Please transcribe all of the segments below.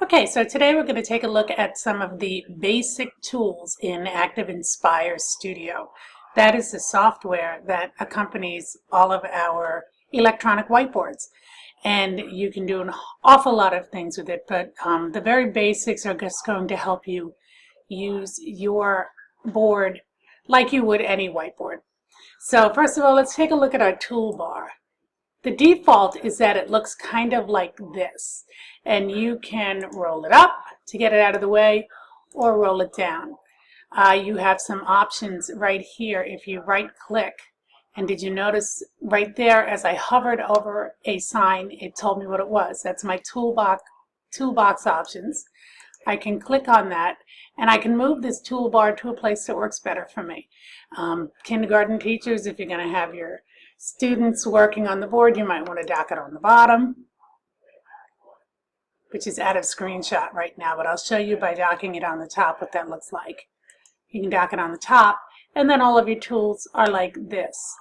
Okay, so today we're going to take a look at some of the basic tools in Active Inspire Studio. That is the software that accompanies all of our electronic whiteboards. And you can do an awful lot of things with it, but the very basics are just going to help you use your board like you would any whiteboard. So first of all, let's take a look at our toolbar. The default is that it looks kind of like this, and you can roll it up to get it out of the way or roll it down. You have some options right here if you right click, and did you notice right there as I hovered over a sign it told me what it was? That's my toolbox options. I can click on that and I can move this toolbar to a place that works better for me. Kindergarten teachers, if you're going to have your students working on the board, you might want to dock it on the bottom, which is out of screenshot right now, but I'll show you by docking it on the top what that looks like. You can dock it on the top, and then all of your tools are like this.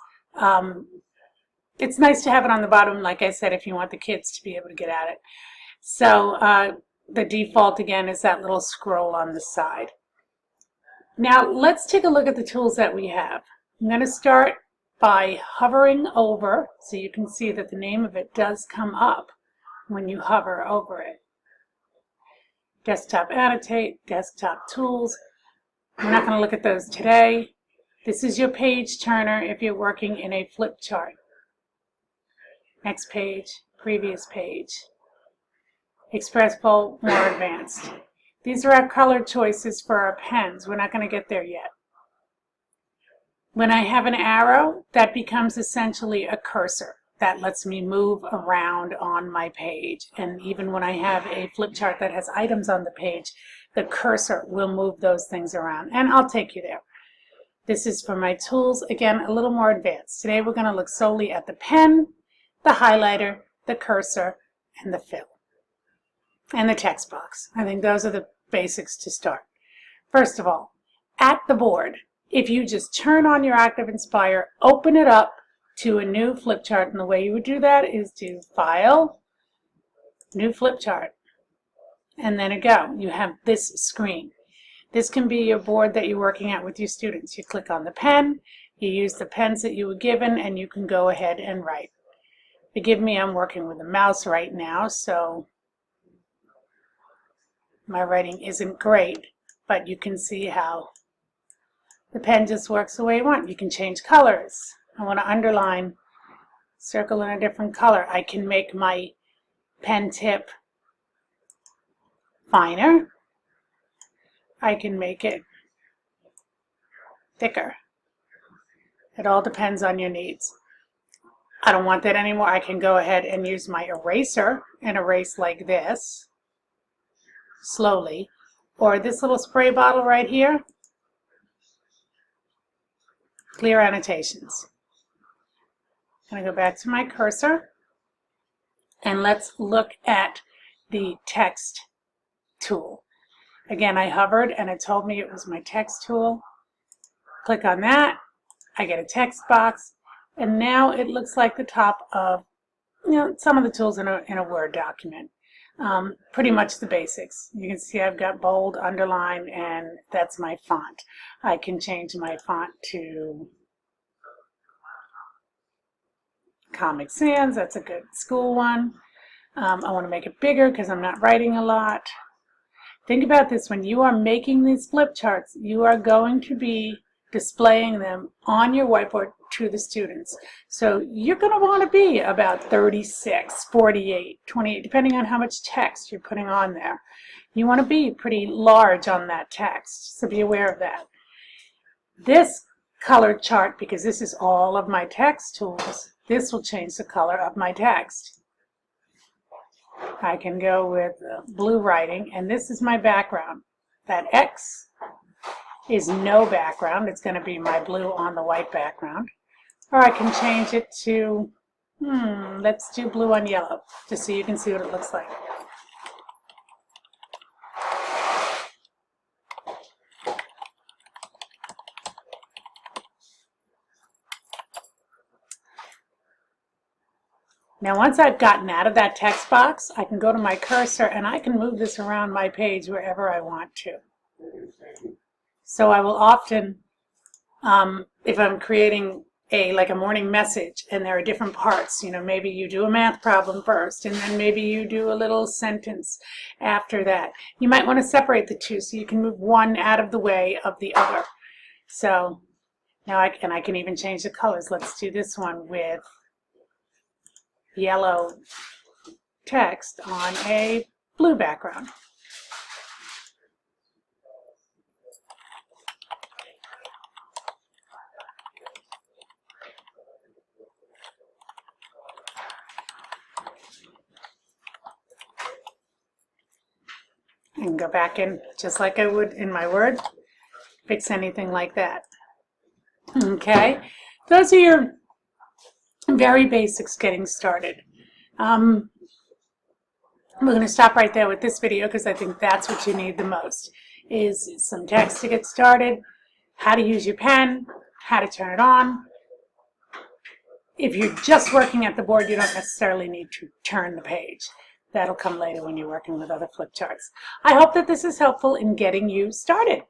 It's nice to have it on the bottom, like I said, if you want the kids to be able to get at it. So the default, again, is that little scroll on the side. Now, let's take a look at the tools that we have. I'm going to start by hovering over, so you can see that the name of it does come up when you hover over it. Desktop Annotate, Desktop Tools. We're not going to look at those today. This is your page turner if you're working in a flip chart. Next page, previous page. Express Bold, more advanced. These are our color choices for our pens. We're not going to get there yet. When I have an arrow, that becomes essentially a cursor. That lets me move around on my page. And even when I have a flip chart that has items on the page, the cursor will move those things around. And I'll take you there. This is for my tools, again, a little more advanced. Today we're going to look solely at the pen, the highlighter, the cursor, and the fill. And the text box. I think those are the basics to start. First of all, at the board, if you just turn on your Active Inspire, open it up to a new flip chart, and the way you would do that is to File, New Flip Chart, and then it go. You have this screen. This can be your board that you're working at with your students. You click on the pen, you use the pens that you were given, and you can go ahead and write. Forgive me, I'm working with a mouse right now, so my writing isn't great, but you can see how the pen just works the way you want. You can change colors. I want to underline, circle in a different color. I can make my pen tip finer. I can make it thicker. It all depends on your needs. I don't want that anymore. I can go ahead and use my eraser and erase like this, slowly. Or this little spray bottle right here. Clear annotations. I'm going to go back to my cursor, and let's look at the text tool. Again, I hovered and it told me it was my text tool. Click on that, I get a text box, and now it looks like the top of some of the tools in a Word document. Pretty much the basics. You can see I've got bold, underline, and that's my font. I can change my font to Comic Sans. That's a good school one. I want to make it bigger because I'm not writing a lot. Think about this. When you are making these flip charts, you are going to be displaying them on your whiteboard to the students. So you're going to want to be about 36, 48, 28, depending on how much text you're putting on there. You want to be pretty large on that text, so be aware of that. This color chart, because this is all of my text tools, this will change the color of my text. I can go with blue writing, and this is my background. That X is no background. It's going to be my blue on the white background. Or I can change it to, let's do blue on yellow, just so you can see what it looks like. Now once I've gotten out of that text box, I can go to my cursor and I can move this around my page wherever I want to. So I will often, if I'm creating like a morning message and there are different parts, maybe you do a math problem first and then maybe you do a little sentence after that. You might want to separate the two so you can move one out of the way of the other. So now I can even change the colors. Let's do this one with yellow text on a blue background. I can go back in just like I would in my Word, fix anything like that. Okay, those are your very basics getting started. We're going to stop right there with this video because I think that's what you need the most, is some text to get started, how to use your pen, how to turn it on. If you're just working at the board, you don't necessarily need to turn the page. That'll come later when you're working with other flip charts. I hope that this is helpful in getting you started.